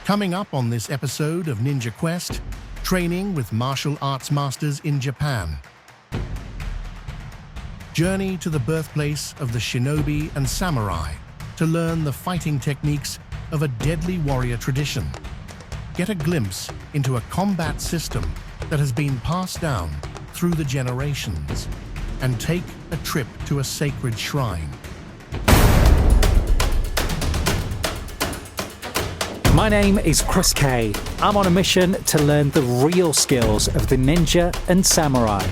Coming up on this episode of Ninja Quest, training with martial arts masters in Japan. Journey to the birthplace of the shinobi and samurai to learn the fighting techniques of a deadly warrior tradition. Get a glimpse into a combat system that has been passed down through the generations, and take a trip to a sacred shrine. My name is Chris Kay. I'm on a mission to learn the real skills of the ninja and samurai.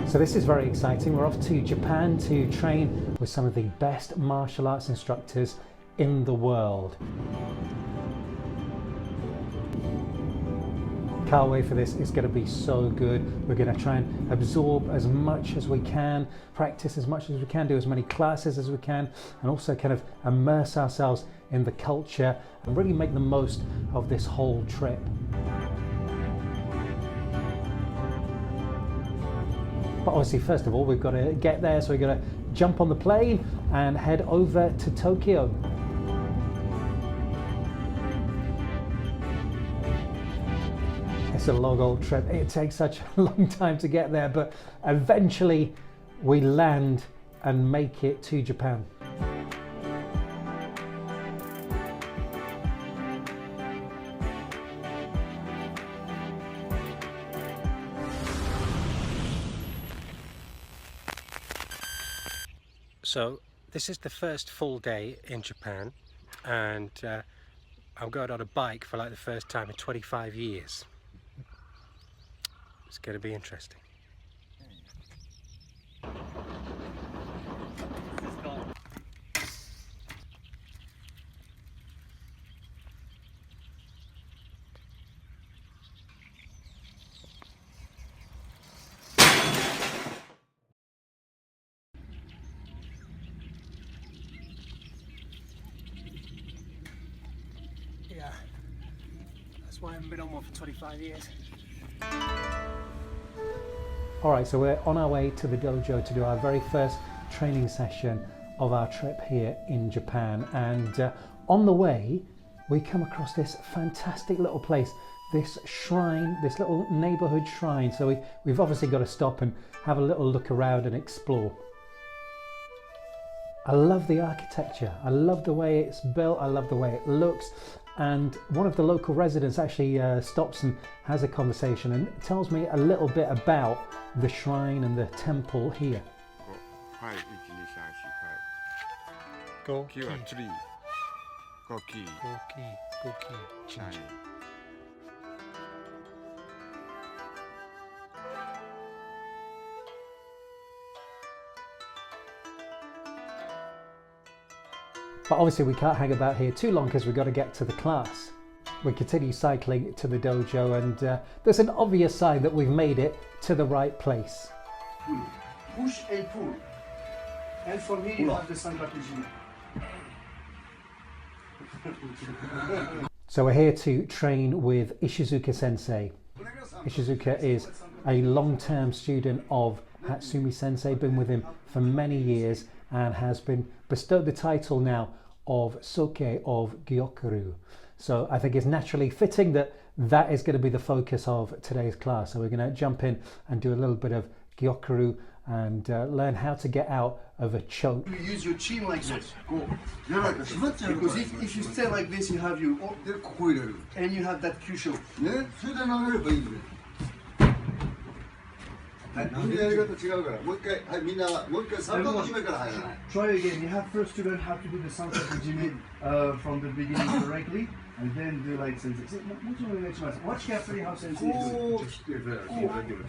So this is very exciting. We're off to Japan to train with some of the best martial arts instructors in the world. Can't wait for this. It's going to be so good. We're going to try and absorb as much as we can, practice as much as we can, do as many classes as we can, and also kind of immerse ourselves in the culture and really make the most of this whole trip. But obviously, first of all, we've got to get there, so we've got to jump on the plane and head over to Tokyo. It's a long old trip. It takes such a long time to get there, but eventually we land and make it to Japan. So this is the first full day in Japan, and I'm going on a bike for like the first time in 25 years. It's going to be interesting. Yeah, that's why I haven't been on one for 25 years. Alright, so we're on our way to the dojo to do our very first training session of our trip here in Japan, and on the way we come across this fantastic little place, this shrine, this little neighborhood shrine. So we've obviously got to stop and have a little look around and explore. I love the architecture, I love the way it's built, I love the way it looks, and one of the local residents actually stops and has a conversation and tells me a little bit about the shrine and the temple here. はい、1、2、3、4、Go 5。9はツリー。5キー。はい。But obviously we can't hang about here too long because we've got to get to the class. We continue cycling to the dojo, and there's an obvious sign that we've made it to the right place. Push and pull. And from here you have the Sanrakujima. So we're here to train with Ishizuka Sensei. Ishizuka is a long-term student of Hatsumi Sensei, been with him for many years, and has been bestowed the title now of Soke of Gyokko Ryū. So I think it's naturally fitting that that is going to be the focus of today's class. So we're going to jump in and do a little bit of Gyokko Ryū and learn how to get out of a choke. You use your chin like this. Go. Because if you stay like this, you have your and you have that cushion. Try again. You have first to learn how to do the Sanrakujima from the beginning correctly, and then do like sensei. Watch carefully how sensei is doing.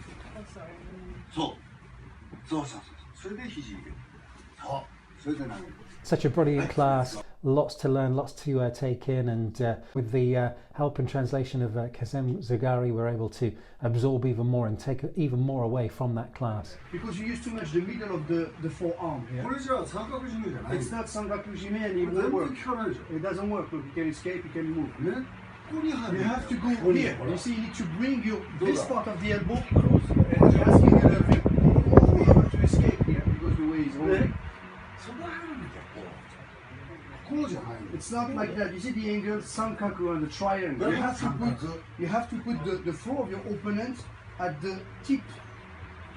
such a brilliant class, lots to learn, lots to take in, and with the help and translation of Kazem Zagari, we're able to absorb even more and take even more away from that class. Because you use too much the middle of the forearm here. これじゃあ三角締めじゃない It's not Sangakujime and it 全 won't 然 work. 効かないじゃ It doesn't work. Look, you can escape, you can move. んねここに入る You have to go ここに here. ほら You see, you need to bring your Do this that. part of the elbow close. And you're asking you to have to escape here because the way is holding. そこ入るんだよこうじゃないんだよ It's not like that. You see the angle, sankaku and the triangle. You have to put the floor of your opponent at the tip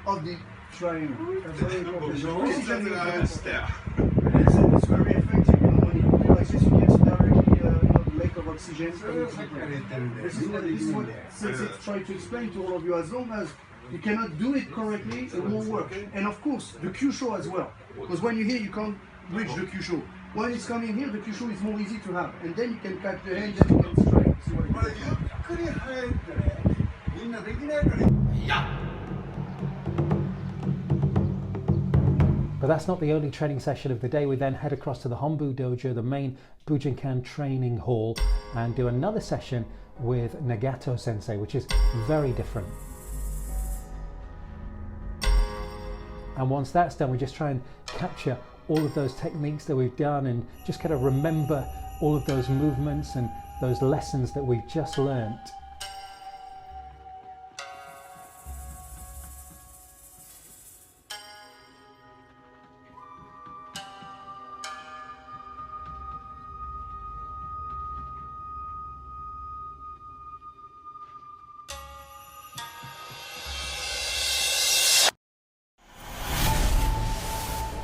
of the triangle. That's very important. Precision is very important. It's very effective. You know, when you do like this, you get directly the lack of oxygen. それをさっきから言ってるんで This is みんな what できるんで Sensei tried to explain to all of you. As long as you cannot do it correctly, it won't work. And of course, the Kyusho as well. Because when you're here, you can't reach the Kyusho. When it's coming here, the Kyusho is more easy to have. And then you can catch the hand and you can strike. See what it これ is. ゆっくり入ってねみんなできないから But that's not the only training session of the day. We then head across to the Hombu Dojo, the main Bujinkan training hall, and do another session with Nagato Sensei, which is very different. And once that's done, we just try and capture all of those techniques that we've done and just kind of remember all of those movements and those lessons that we've just learnt.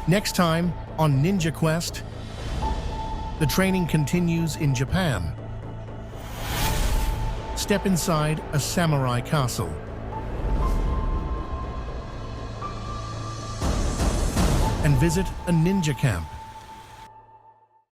Next time on Ninja Quest, the training continues in Japan. Step inside a samurai castle. And visit a ninja camp.